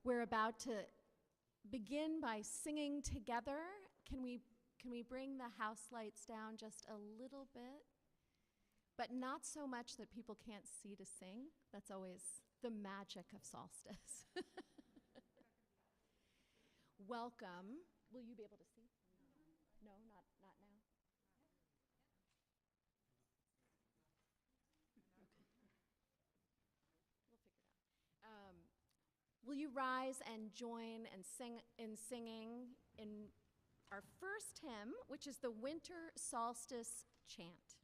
We're about to begin by singing together. Can we bring the house lights down just a little bit? But not so much that people can't see to sing. That's always the magic of Solstice. Welcome. Will you be able to see? No, not now. Will you rise and join and sing in singing in our first hymn, which is the Winter Solstice Chant.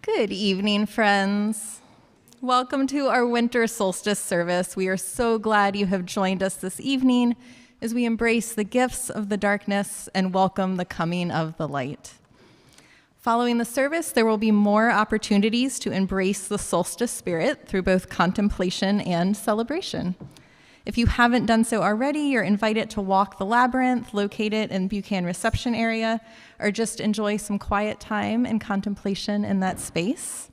Good evening, friends. Welcome to our winter solstice service. We are so glad you have joined us this evening as we embrace the gifts of the darkness and welcome the coming of the light. Following the service, there will be more opportunities to embrace the solstice spirit through both contemplation and celebration. If you haven't done so already, you're invited to walk the labyrinth located in Buchanan reception area, or just enjoy some quiet time and contemplation in that space.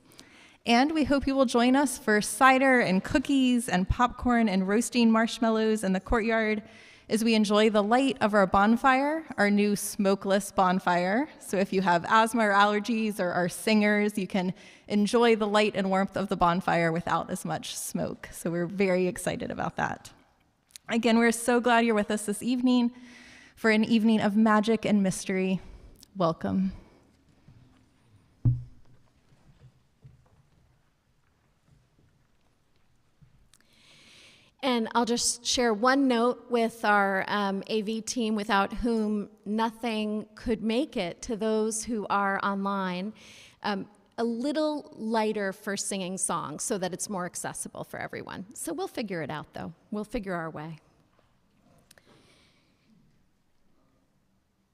And we hope you will join us for cider and cookies and popcorn and roasting marshmallows in the courtyard as we enjoy the light of our bonfire, our new smokeless bonfire. So if you have asthma or allergies or are singers, you can enjoy the light and warmth of the bonfire without as much smoke. So we're very excited about that. Again, we're so glad you're with us this evening for an evening of magic and mystery. Welcome. And I'll just share one note with our AV team, without whom nothing could make it, to those who are online. A little lighter for singing songs so that it's more accessible for everyone. So we'll figure it out, though. We'll figure our way.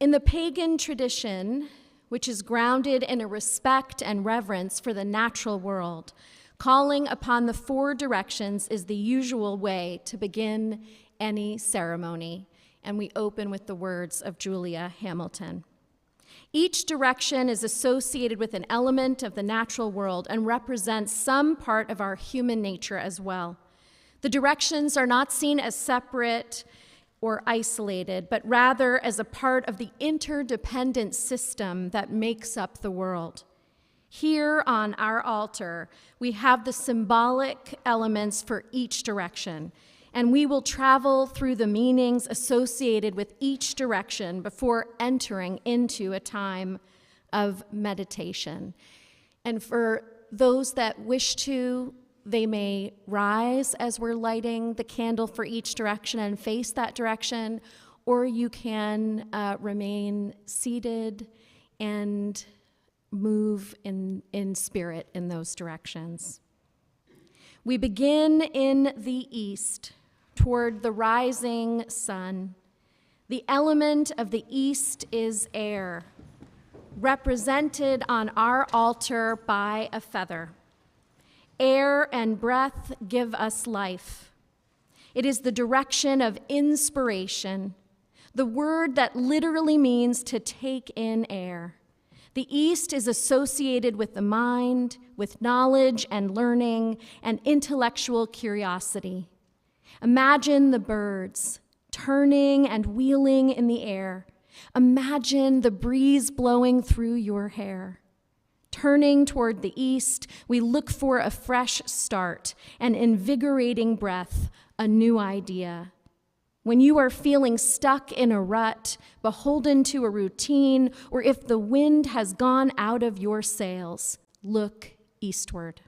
In the pagan tradition, which is grounded in a respect and reverence for the natural world, calling upon the four directions is the usual way to begin any ceremony. And we open with the words of Julia Hamilton. Each direction is associated with an element of the natural world and represents some part of our human nature as well. The directions are not seen as separate or isolated, but rather as a part of the interdependent system that makes up the world. Here on our altar, we have the symbolic elements for each direction, and we will travel through the meanings associated with each direction before entering into a time of meditation. And for those that wish to, they may rise as we're lighting the candle for each direction and face that direction, or you can remain seated and move in spirit in those directions. We begin in the east, toward the rising sun. The element of the east is air, represented on our altar by a feather. Air and breath give us life. It is the direction of inspiration, the word that literally means to take in air. The east is associated with the mind, with knowledge and learning and intellectual curiosity. Imagine the birds turning and wheeling in the air. Imagine the breeze blowing through your hair. Turning toward the east, we look for a fresh start, an invigorating breath, a new idea. When you are feeling stuck in a rut, beholden to a routine, or if the wind has gone out of your sails, look eastward.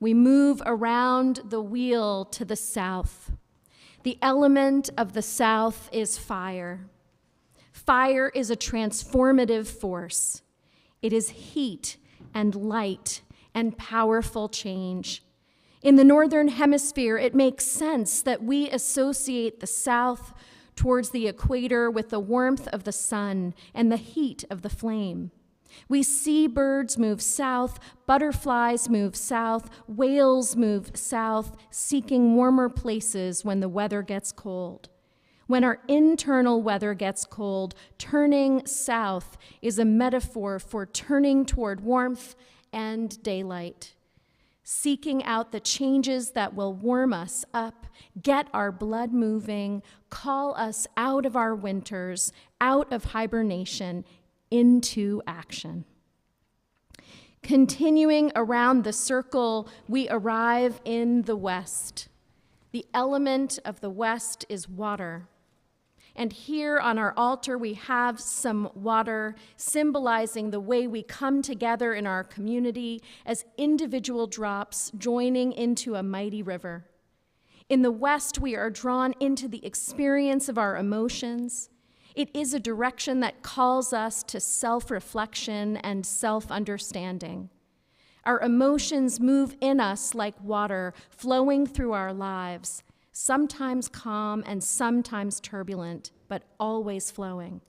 We move around the wheel to the south. The element of the south is fire. Fire is a transformative force. It is heat and light and powerful change. In the Northern Hemisphere, it makes sense that we associate the south towards the equator with the warmth of the sun and the heat of the flame. We see birds move south, butterflies move south, whales move south, seeking warmer places when the weather gets cold. When our internal weather gets cold, turning south is a metaphor for turning toward warmth and daylight. Seeking out the changes that will warm us up, get our blood moving, call us out of our winters, out of hibernation, into action. Continuing around the circle, we arrive in the west. The element of the west is water. And here on our altar, we have some water symbolizing the way we come together in our community as individual drops joining into a mighty river. In the West, we are drawn into the experience of our emotions. It is a direction that calls us to self-reflection and self-understanding. Our emotions move in us like water flowing through our lives, sometimes calm and sometimes turbulent, but always flowing.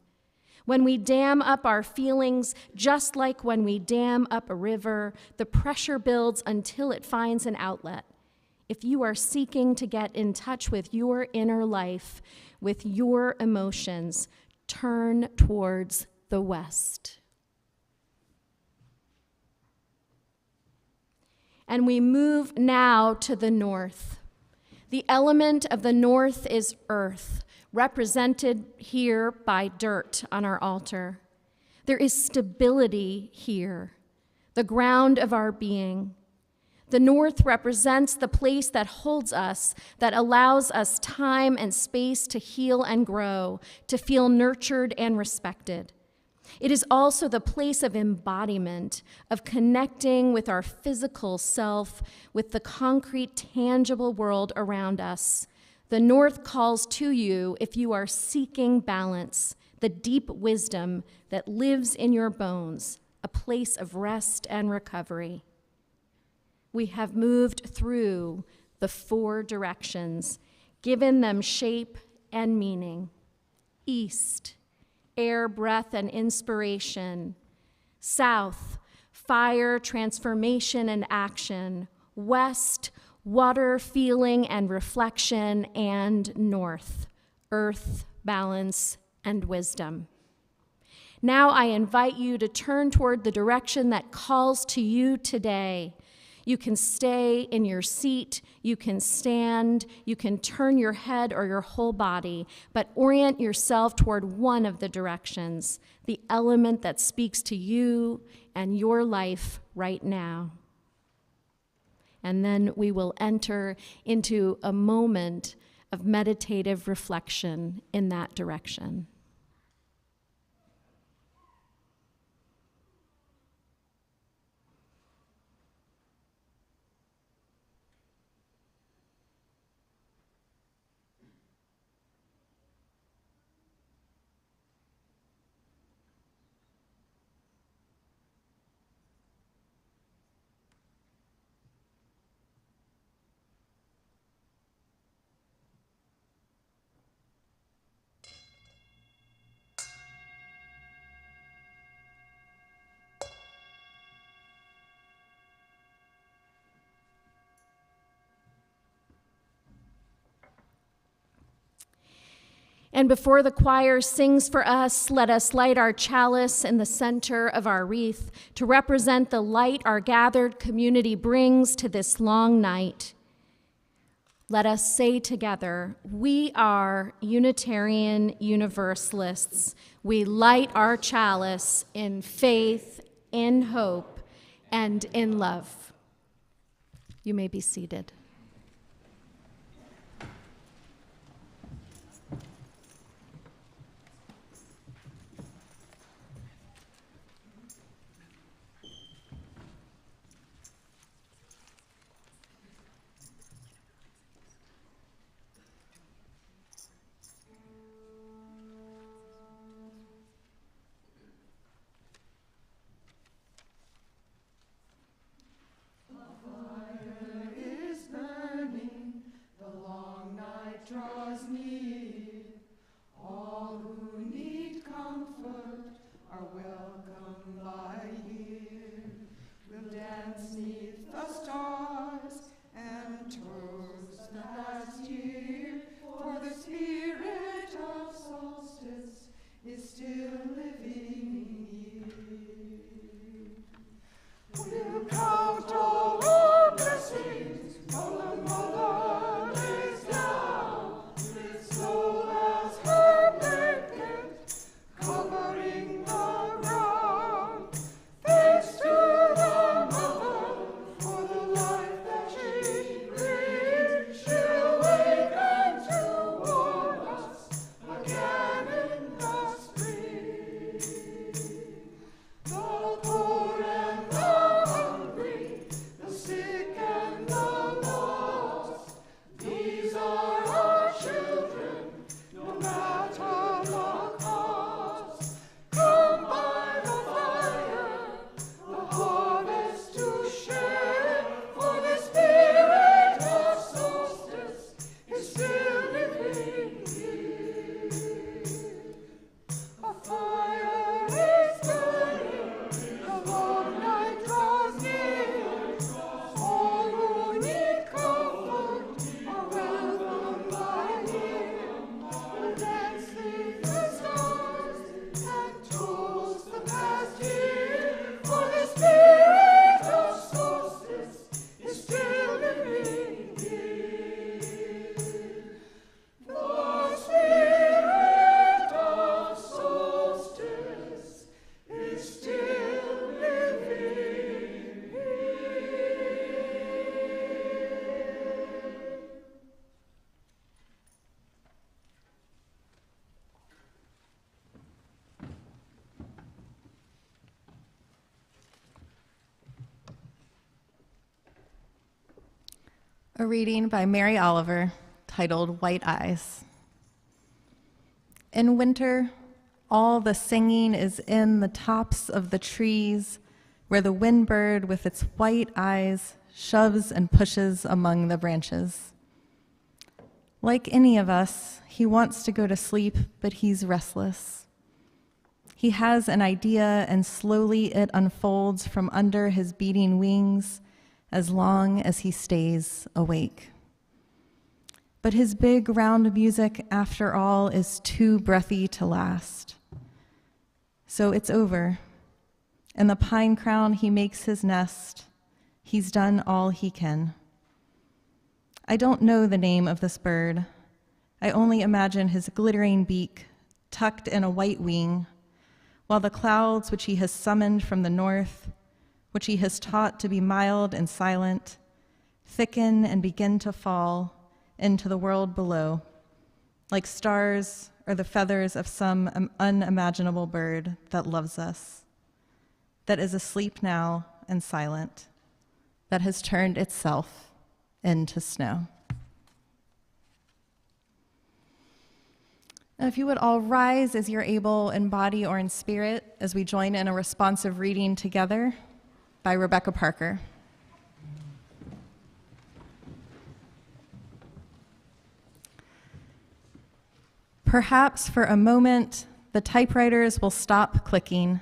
When we dam up our feelings, just like when we dam up a river, the pressure builds until it finds an outlet. If you are seeking to get in touch with your inner life, with your emotions, turn towards the west. And we move now to the north. The element of the north is earth, represented here by dirt on our altar. There is stability here, the ground of our being. The north represents the place that holds us, that allows us time and space to heal and grow, to feel nurtured and respected. It is also the place of embodiment, of connecting with our physical self, with the concrete, tangible world around us. The north calls to you if you are seeking balance, the deep wisdom that lives in your bones, a place of rest and recovery. We have moved through the 4 directions, given them shape and meaning. East, air, breath, and inspiration. South, fire, transformation, and action. West, water, feeling, and reflection. And north, earth, balance, and wisdom. Now I invite you to turn toward the direction that calls to you today. You can stay in your seat, you can stand, you can turn your head or your whole body, but orient yourself toward one of the directions, the element that speaks to you and your life right now. And then we will enter into a moment of meditative reflection in that direction. And before the choir sings for us, let us light our chalice in the center of our wreath to represent the light our gathered community brings to this long night. Let us say together, we are Unitarian Universalists. We light our chalice in faith, in hope, and in love. You may be seated. Draws near. All who need comfort are welcome by here. We'll dance neath the stars and toast the past year, for the spirit of solstice is still living here. We'll count all our blessings while the mother lays down, soul as her blanket, covering the ground. Thanks to the mother for the life that she brings. She'll awaken to warm us again in the spring. The poor and the hungry, the sick and the lost, these are our children, no matter the cost. Come by the fire, the harvest to share, for the spirit of solstice is still living here. A fire is burning, the long night draws near. All who need comfort are welcome by him. We'll dance neath the stars and toast the past year, for the spirit of solstice is still living here. The spirit of solstice is still living here. A reading by Mary Oliver titled White Eyes. In winter, all the singing is in the tops of the trees, where the windbird with its white eyes shoves and pushes among the branches. Like any of us, he wants to go to sleep, but he's restless. He has an idea, and slowly it unfolds from under his beating wings as long as he stays awake. But his big round music, after all, is too breathy to last. So it's over. In the pine crown he makes his nest. He's done all he can. I don't know the name of this bird. I only imagine his glittering beak tucked in a white wing, while the clouds which he has summoned from the north, which he has taught to be mild and silent, thicken and begin to fall into the world below, like stars or the feathers of some unimaginable bird that loves us, that is asleep now and silent, that has turned itself into snow. And if you would all rise as you're able in body or in spirit as we join in a responsive reading together by Rebecca Parker. Perhaps for a moment, the typewriters will stop clicking,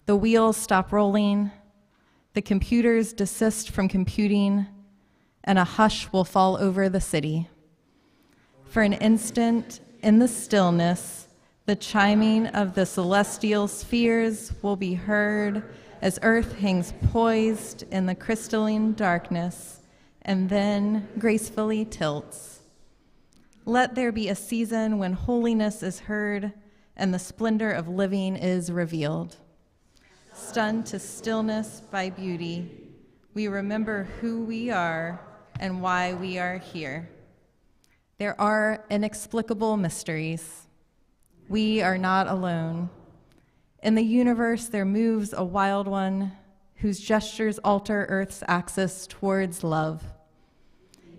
the wheels stop rolling, the computers desist from computing, and a hush will fall over the city. For an instant, in the stillness, the chiming of the celestial spheres will be heard as earth hangs poised in the crystalline darkness and then gracefully tilts. Let there be a season when holiness is heard and the splendor of living is revealed. Stunned to stillness by beauty, we remember who we are and why we are here. There are inexplicable mysteries. We are not alone. In the universe, there moves a wild one whose gestures alter Earth's axis towards love.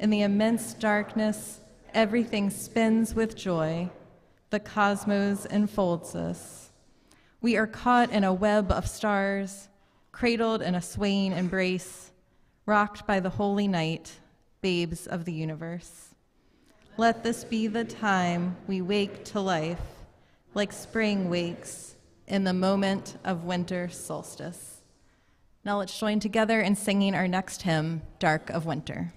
In the immense darkness, everything spins with joy. The cosmos enfolds us. We are caught in a web of stars, cradled in a swaying embrace, rocked by the holy night, babes of the universe. Let this be the time we wake to life, like spring wakes in the moment of winter solstice. Now let's join together in singing our next hymn, Dark of Winter.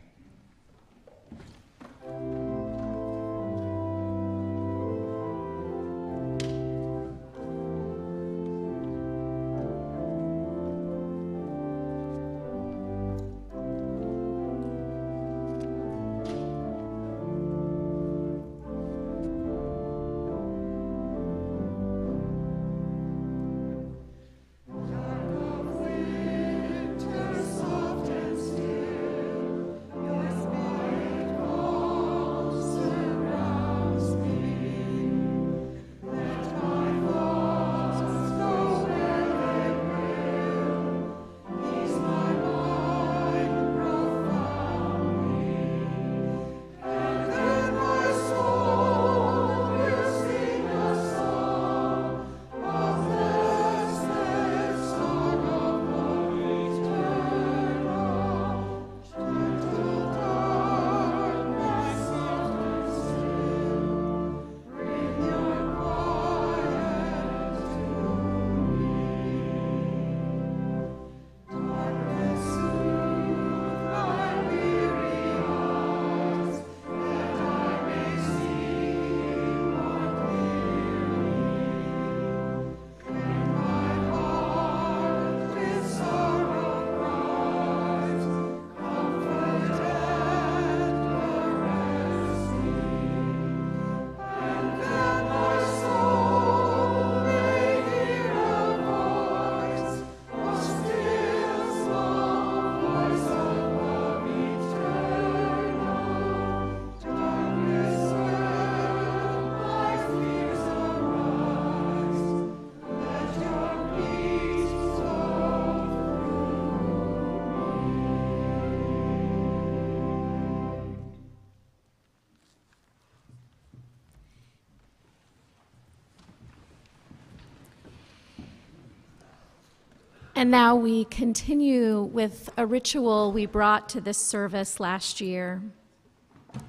And now we continue with a ritual we brought to this service last year.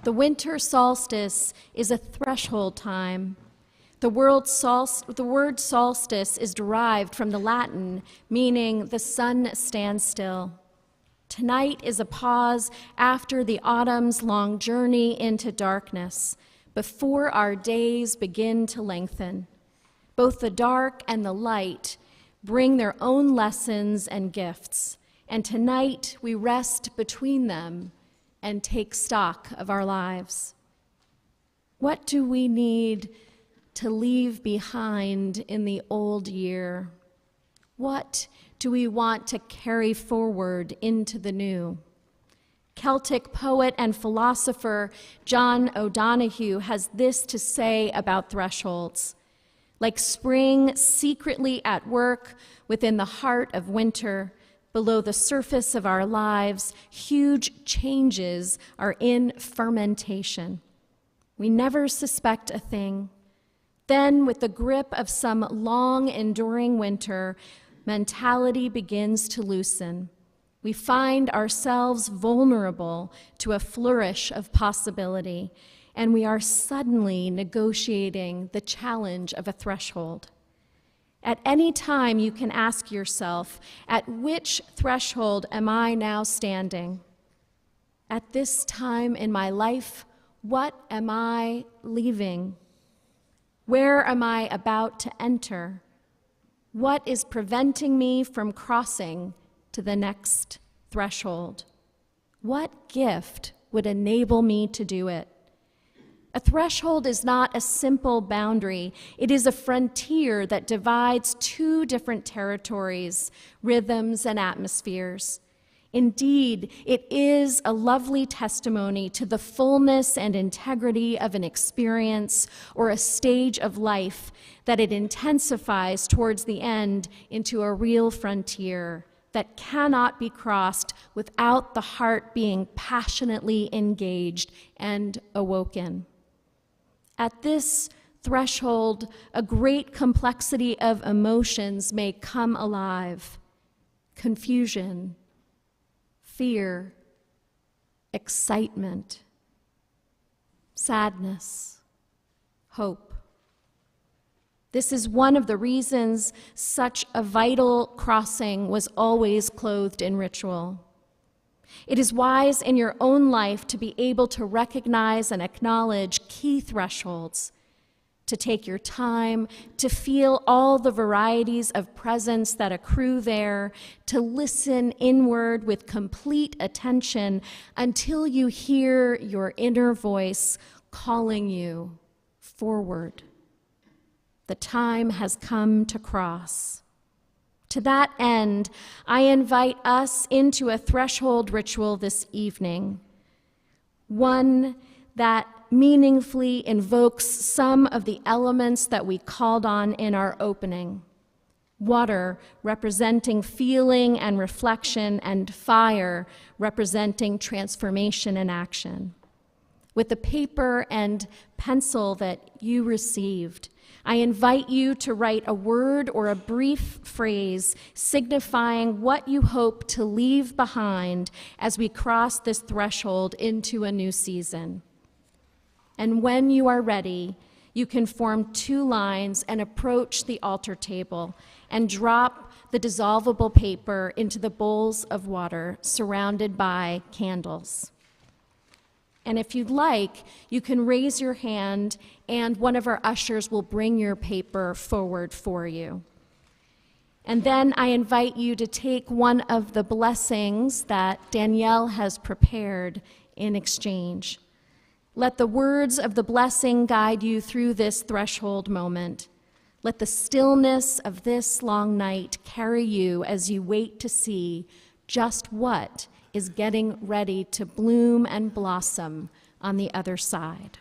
The winter solstice is a threshold time. The word solstice is derived from the Latin, meaning the sun stands still. Tonight is a pause after the autumn's long journey into darkness, before our days begin to lengthen. Both the dark and the light bring their own lessons and gifts, and tonight we rest between them and take stock of our lives. What do we need to leave behind in the old year? What do we want to carry forward into the new? Celtic poet and philosopher John O'Donohue has this to say about thresholds. Like spring secretly at work within the heart of winter, below the surface of our lives, huge changes are in fermentation. We never suspect a thing. Then, with the grip of some long, enduring winter, mentality begins to loosen. We find ourselves vulnerable to a flourish of possibility, and we are suddenly negotiating the challenge of a threshold. At any time, you can ask yourself, at which threshold am I now standing? At this time in my life, what am I leaving? Where am I about to enter? What is preventing me from crossing to the next threshold? What gift would enable me to do it? A threshold is not a simple boundary. It is a frontier that divides two different territories, rhythms, and atmospheres. Indeed, it is a lovely testimony to the fullness and integrity of an experience or a stage of life that it intensifies towards the end into a real frontier that cannot be crossed without the heart being passionately engaged and awoken. At this threshold, a great complexity of emotions may come alive: confusion, fear, excitement, sadness, hope. This is one of the reasons such a vital crossing was always clothed in ritual. It is wise in your own life to be able to recognize and acknowledge key thresholds, to take your time, to feel all the varieties of presence that accrue there, to listen inward with complete attention until you hear your inner voice calling you forward. The time has come to cross. To that end, I invite us into a threshold ritual this evening, one that meaningfully invokes some of the elements that we called on in our opening: water representing feeling and reflection, and fire representing transformation and action. With the paper and pencil that you received, I invite you to write a word or a brief phrase signifying what you hope to leave behind as we cross this threshold into a new season. And when you are ready, you can form two lines and approach the altar table and drop the dissolvable paper into the bowls of water surrounded by candles. And if you'd like, you can raise your hand and one of our ushers will bring your paper forward for you. And then I invite you to take one of the blessings that Danielle has prepared in exchange. Let the words of the blessing guide you through this threshold moment. Let the stillness of this long night carry you as you wait to see just what is getting ready to bloom and blossom on the other side.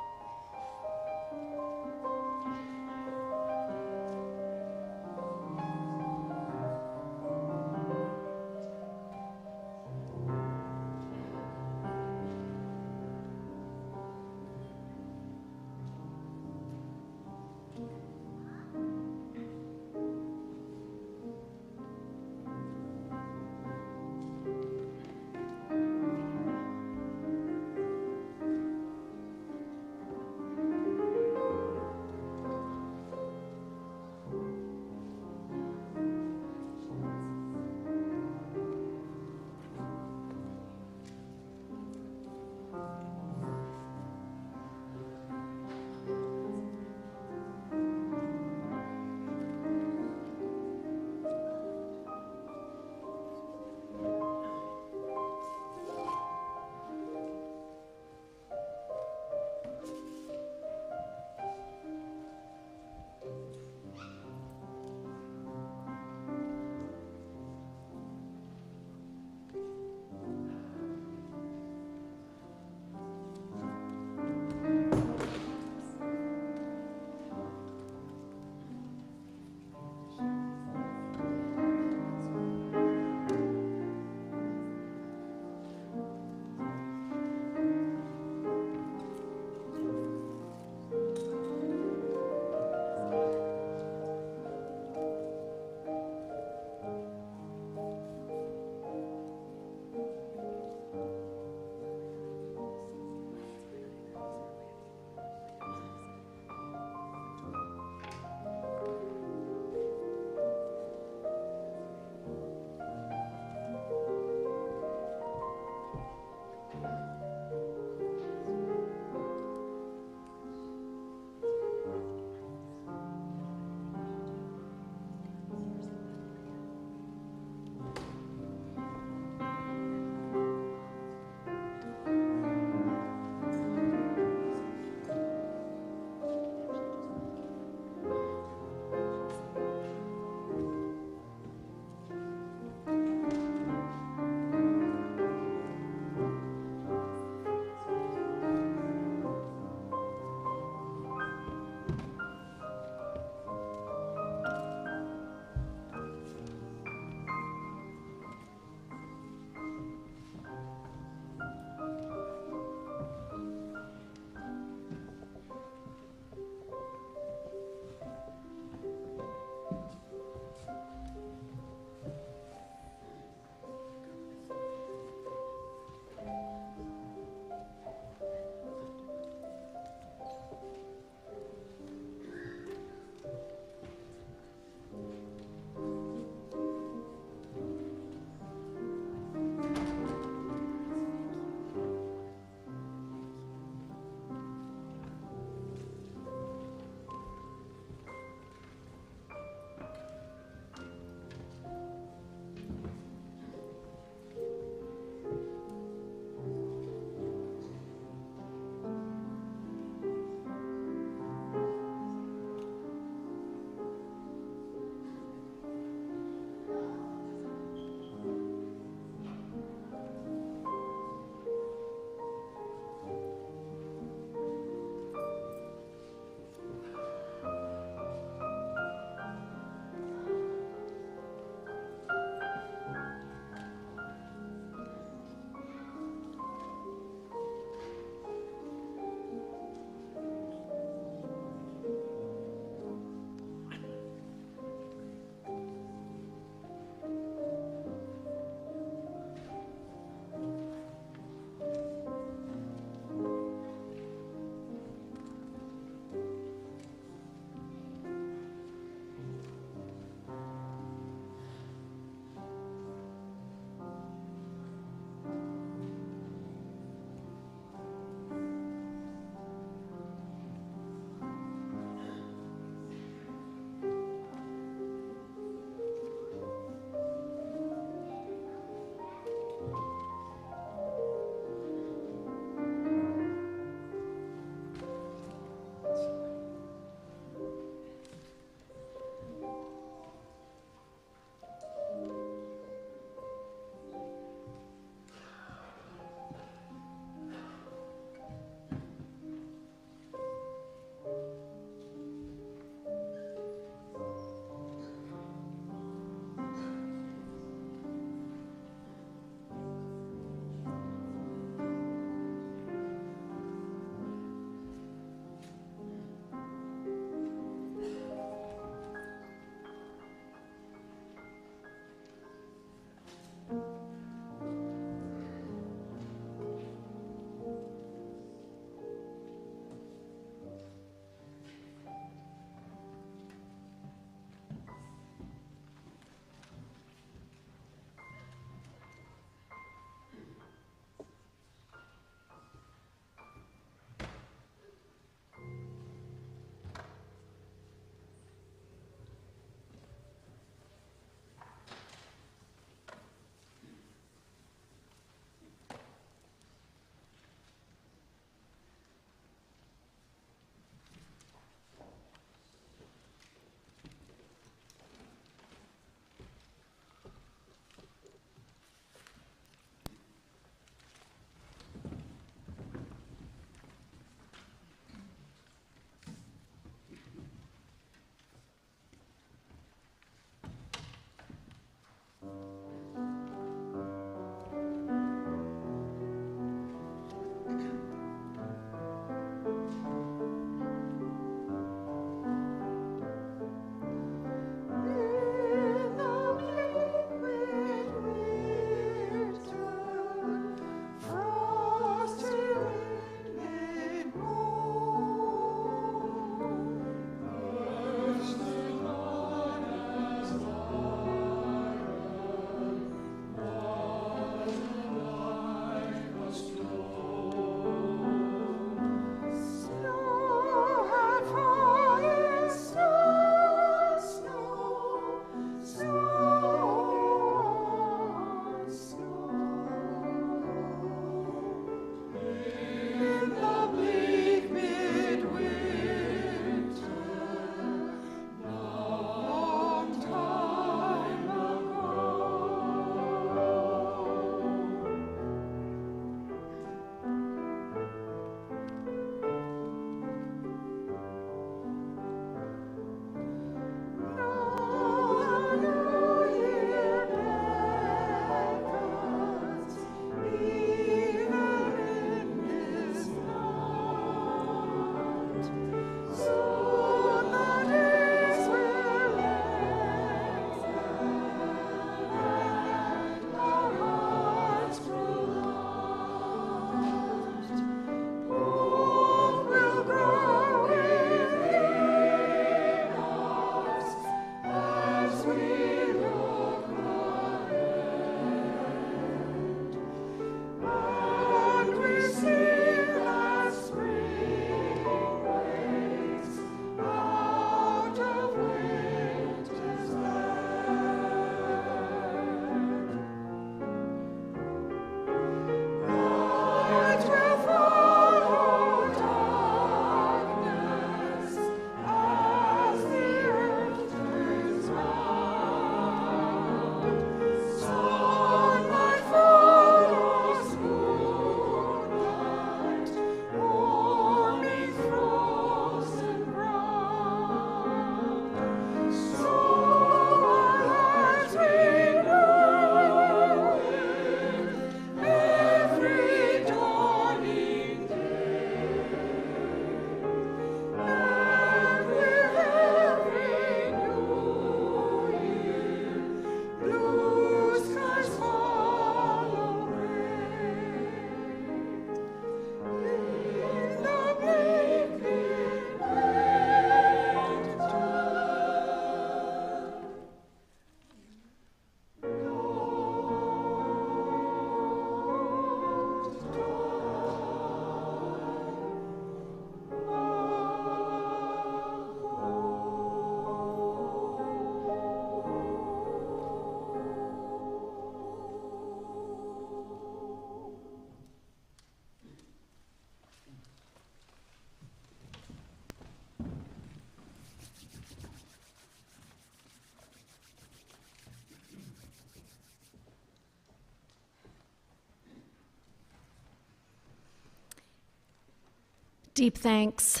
Deep thanks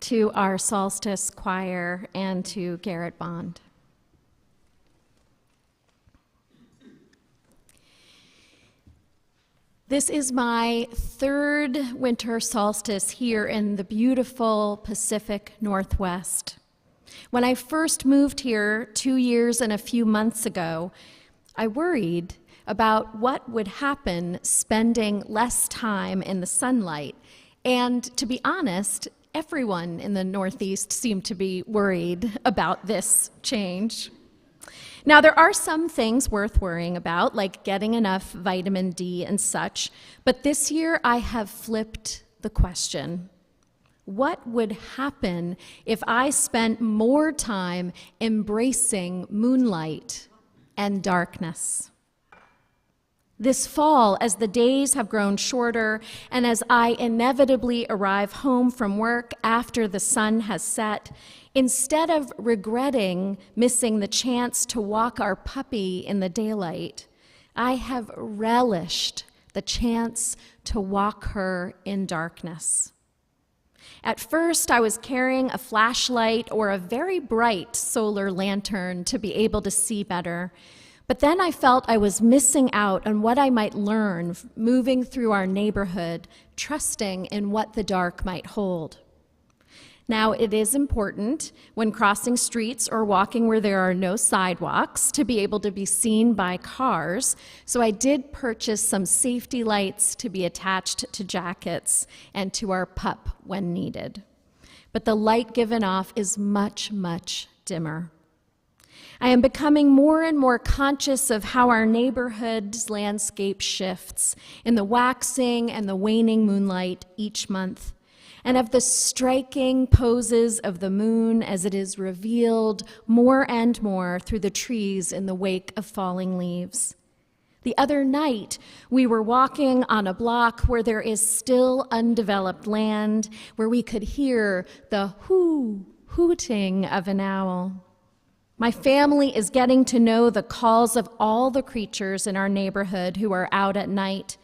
to our Solstice choir and to Garrett Bond. This is my third winter solstice here in the beautiful Pacific Northwest. When I first moved here 2 years and a few months ago, I worried about what would happen spending less time in the sunlight. And to be honest, everyone in the Northeast seemed to be worried about this change. Now, there are some things worth worrying about, like getting enough vitamin D and such, but this year I have flipped the question. What would happen if I spent more time embracing moonlight and darkness? This fall, as the days have grown shorter and as I inevitably arrive home from work after the sun has set, instead of regretting missing the chance to walk our puppy in the daylight, I have relished the chance to walk her in darkness. At first, I was carrying a flashlight or a very bright solar lantern to be able to see better. But then I felt I was missing out on what I might learn moving through our neighborhood, trusting in what the dark might hold. Now, it is important when crossing streets or walking where there are no sidewalks to be able to be seen by cars, so I did purchase some safety lights to be attached to jackets and to our pup when needed. But the light given off is much, much dimmer. I am becoming more and more conscious of how our neighborhood's landscape shifts in the waxing and the waning moonlight each month, and of the striking poses of the moon as it is revealed more and more through the trees in the wake of falling leaves. The other night, we were walking on a block where there is still undeveloped land, where we could hear the hooting of an owl. My family is getting to know the calls of all the creatures in our neighborhood who are out at night.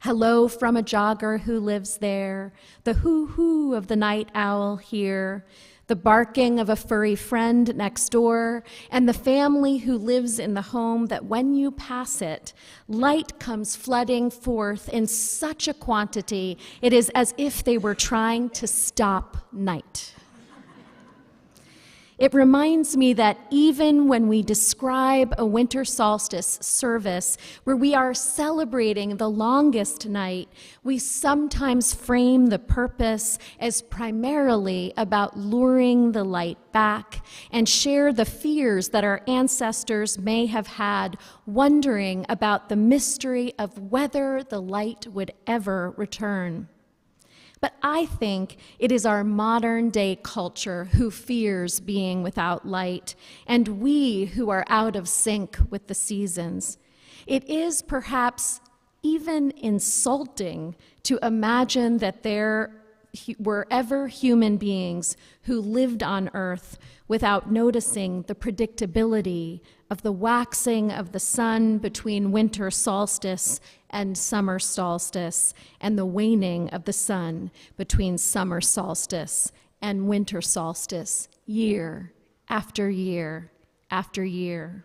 Hello from a jogger who lives there, the hoo-hoo of the night owl here, the barking of a furry friend next door, and the family who lives in the home that when you pass it, light comes flooding forth in such a quantity, it is as if they were trying to stop night. It reminds me that even when we describe a winter solstice service where we are celebrating the longest night, we sometimes frame the purpose as primarily about luring the light back and share the fears that our ancestors may have had, wondering about the mystery of whether the light would ever return. But I think it is our modern day culture who fears being without light, and we who are out of sync with the seasons. It is perhaps even insulting to imagine that there were ever human beings who lived on Earth without noticing the predictability of the waxing of the sun between winter solstice and summer solstice, and the waning of the sun between summer solstice and winter solstice, year after year after year.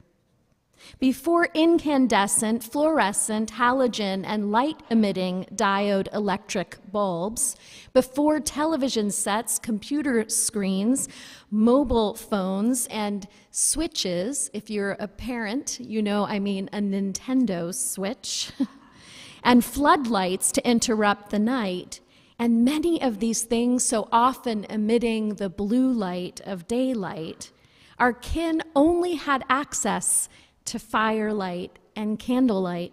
Before incandescent, fluorescent, halogen, and light-emitting diode electric bulbs, before television sets, computer screens, mobile phones, and switches, if you're a parent, you know I mean a Nintendo Switch, and floodlights to interrupt the night, and many of these things so often emitting the blue light of daylight, our kin only had access to firelight and candlelight.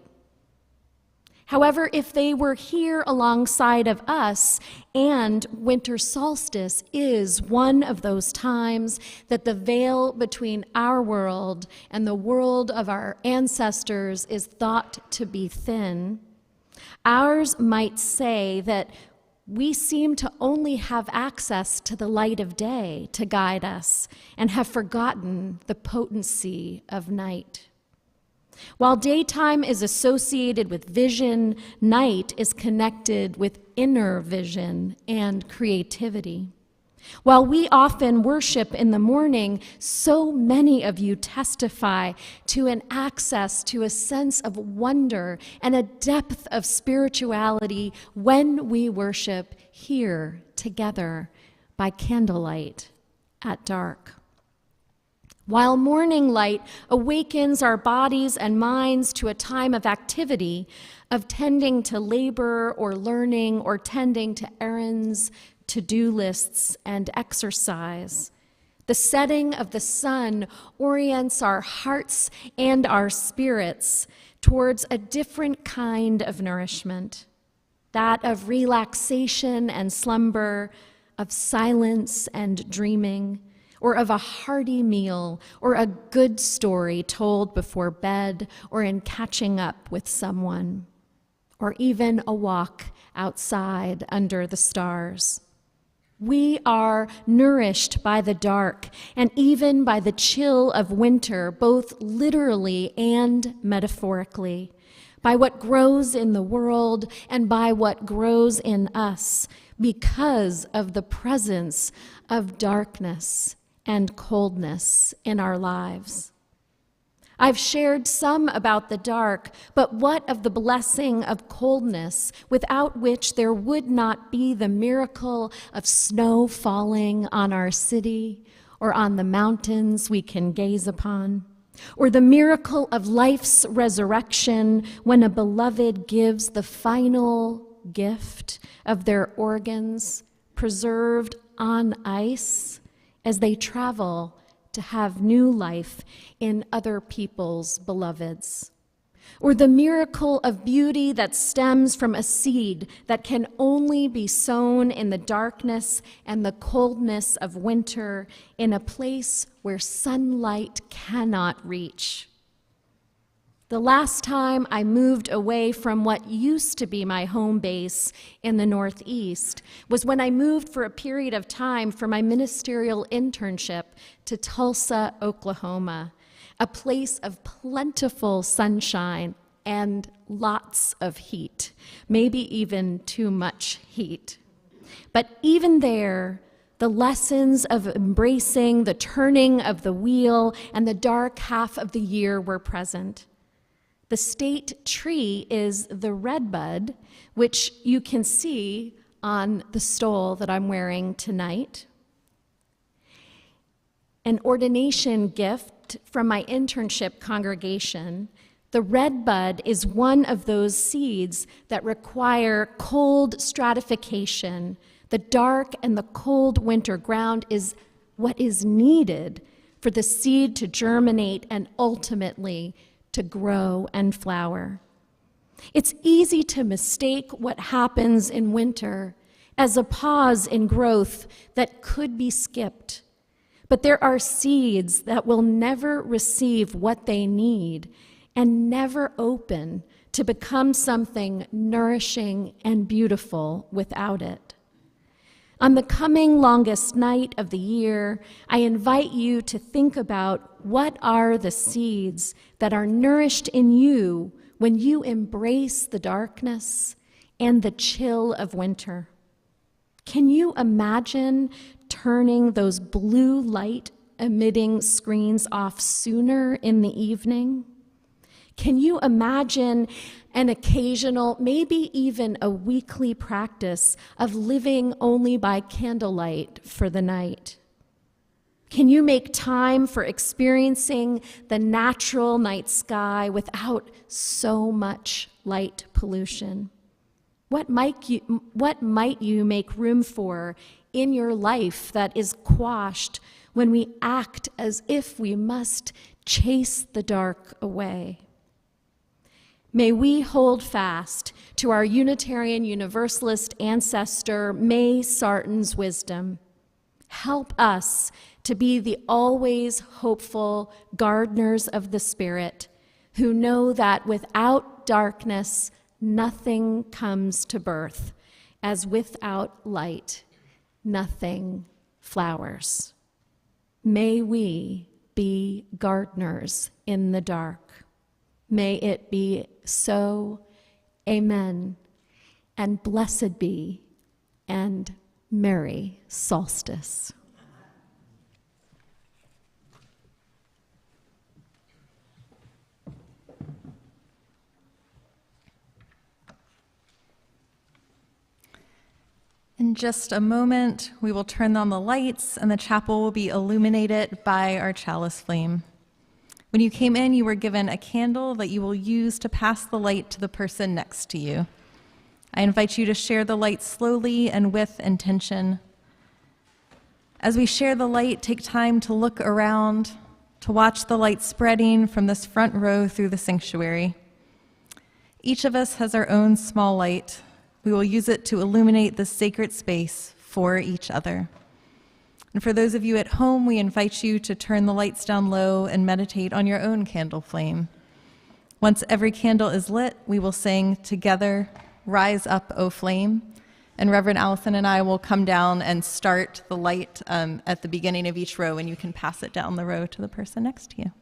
However, if they were here alongside of us, and winter solstice is one of those times that the veil between our world and the world of our ancestors is thought to be thin, ours might say that we seem to only have access to the light of day to guide us and have forgotten the potency of night. While daytime is associated with vision, night is connected with inner vision and creativity. While we often worship in the morning, so many of you testify to an access to a sense of wonder and a depth of spirituality when we worship here together by candlelight at dark. While morning light awakens our bodies and minds to a time of activity, of tending to labor or learning or tending to errands, to-do lists, and exercise, the setting of the sun orients our hearts and our spirits towards a different kind of nourishment, that of relaxation and slumber, of silence and dreaming, or of a hearty meal, or a good story told before bed, or in catching up with someone, or even a walk outside under the stars. We are nourished by the dark and even by the chill of winter, both literally and metaphorically, by what grows in the world and by what grows in us because of the presence of darkness and coldness in our lives. I've shared some about the dark, but what of the blessing of coldness, without which there would not be the miracle of snow falling on our city or on the mountains we can gaze upon, or the miracle of life's resurrection when a beloved gives the final gift of their organs preserved on ice as they travel to have new life in other people's beloveds, or the miracle of beauty that stems from a seed that can only be sown in the darkness and the coldness of winter in a place where sunlight cannot reach. The last time I moved away from what used to be my home base in the Northeast was when I moved for a period of time for my ministerial internship to Tulsa, Oklahoma, a place of plentiful sunshine and lots of heat, maybe even too much heat. But even there, the lessons of embracing the turning of the wheel and the dark half of the year were present. The state tree is the redbud, which you can see on the stole that I'm wearing tonight. An ordination gift from my internship congregation, the redbud is one of those seeds that require cold stratification. The dark and the cold winter ground is what is needed for the seed to germinate and ultimately to grow and flower. It's easy to mistake what happens in winter as a pause in growth that could be skipped. But there are seeds that will never receive what they need and never open to become something nourishing and beautiful without it. On the coming longest night of the year, I invite you to think about what are the seeds that are nourished in you when you embrace the darkness and the chill of winter. Can you imagine turning those blue light emitting screens off sooner in the evening? Can you imagine an occasional, maybe even a weekly practice of living only by candlelight for the night? Can you make time for experiencing the natural night sky without so much light pollution? What might you make room for in your life that is quashed when we act as if we must chase the dark away? May we hold fast to our Unitarian Universalist ancestor, May Sarton's wisdom. Help us to be the always hopeful gardeners of the Spirit who know that without darkness, nothing comes to birth, as without light, nothing flowers. May we be gardeners in the dark. May it be so. Amen. And blessed be, and merry solstice. In just a moment, we will turn on the lights and the chapel will be illuminated by our chalice flame. When you came in, you were given a candle that you will use to pass the light to the person next to you. I invite you to share the light slowly and with intention. As we share the light, take time to look around, to watch the light spreading from this front row through the sanctuary. Each of us has our own small light. We will use it to illuminate the sacred space for each other. And for those of you at home, we invite you to turn the lights down low and meditate on your own candle flame. Once every candle is lit, we will sing together, "Rise Up, O Flame," and Reverend Allison and I will come down and start the light at the beginning of each row, and you can pass it down the row to the person next to you.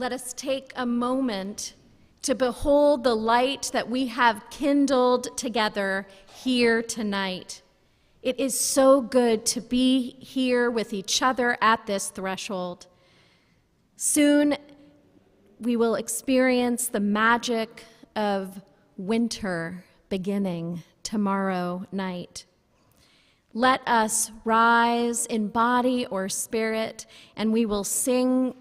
let us take a moment to behold the light that we have kindled together here tonight. It is so good to be here with each other at this threshold. Soon we will experience the magic of winter beginning tomorrow night. Let us rise in body or spirit, and we will sing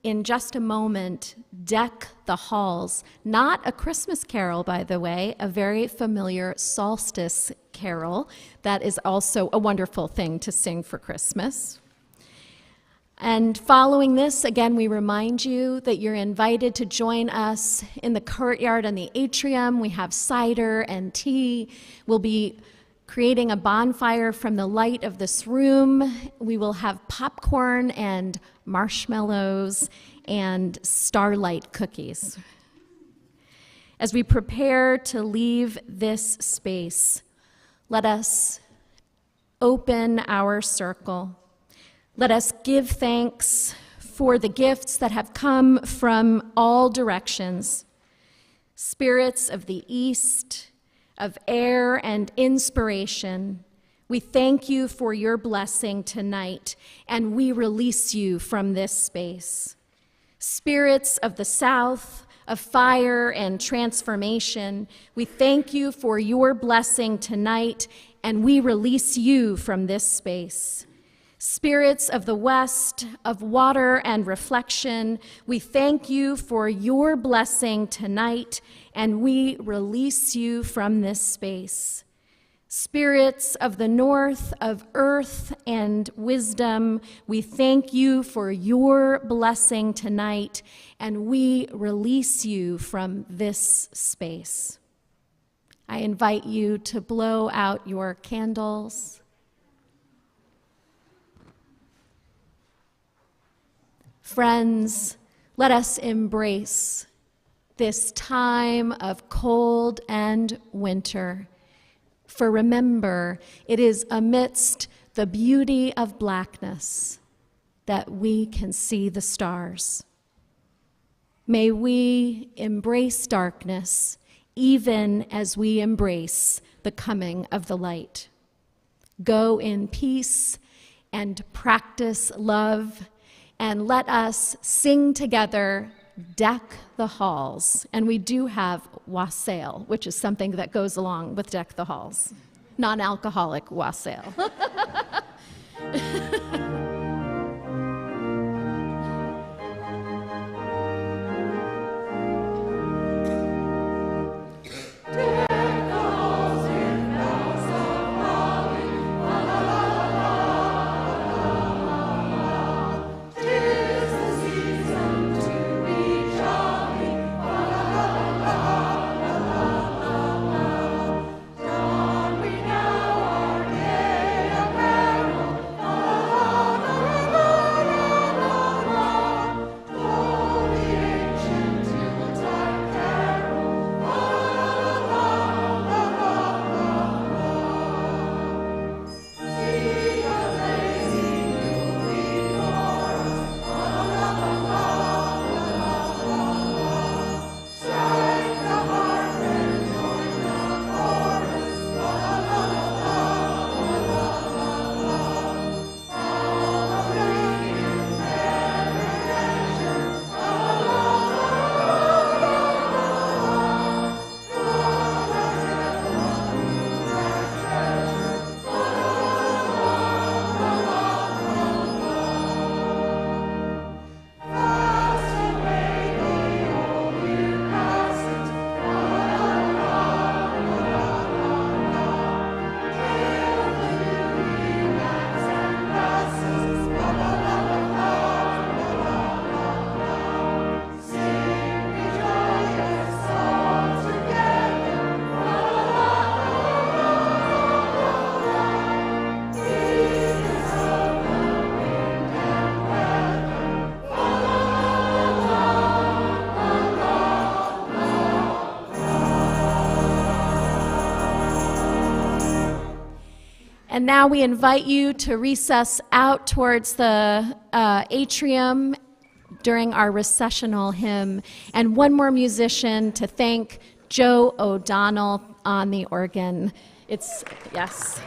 in just a moment, Deck the Halls. Not a Christmas carol, by the way, a very familiar Solstice carol that is also a wonderful thing to sing for Christmas. And following this, again, we remind you that you're invited to join us in the courtyard and the atrium. We have cider and tea. We'll be creating a bonfire from the light of this room. We will have popcorn and marshmallows and starlight cookies. As we prepare to leave this space, let us open our circle. Let us give thanks for the gifts that have come from all directions, spirits of the East, of air and inspiration. We thank you for your blessing tonight, and we release you from this space. Spirits of the South, of fire and transformation, we thank you for your blessing tonight, and we release you from this space. Spirits of the West, of water and reflection, we thank you for your blessing tonight, and we release you from this space. Spirits of the North, of earth and wisdom, we thank you for your blessing tonight, and we release you from this space. I invite you to blow out your candles. Friends, let us embrace this time of cold and winter. For remember, it is amidst the beauty of blackness that we can see the stars. May we embrace darkness even as we embrace the coming of the light. Go in peace and practice love, and let us sing together, Deck the Halls. And we do have wassail, which is something that goes along with Deck the Halls. Non-alcoholic wassail. And now we invite you to recess out towards the atrium during our recessional hymn. And one more musician to thank, Joe O'Donnell on the organ. Yes.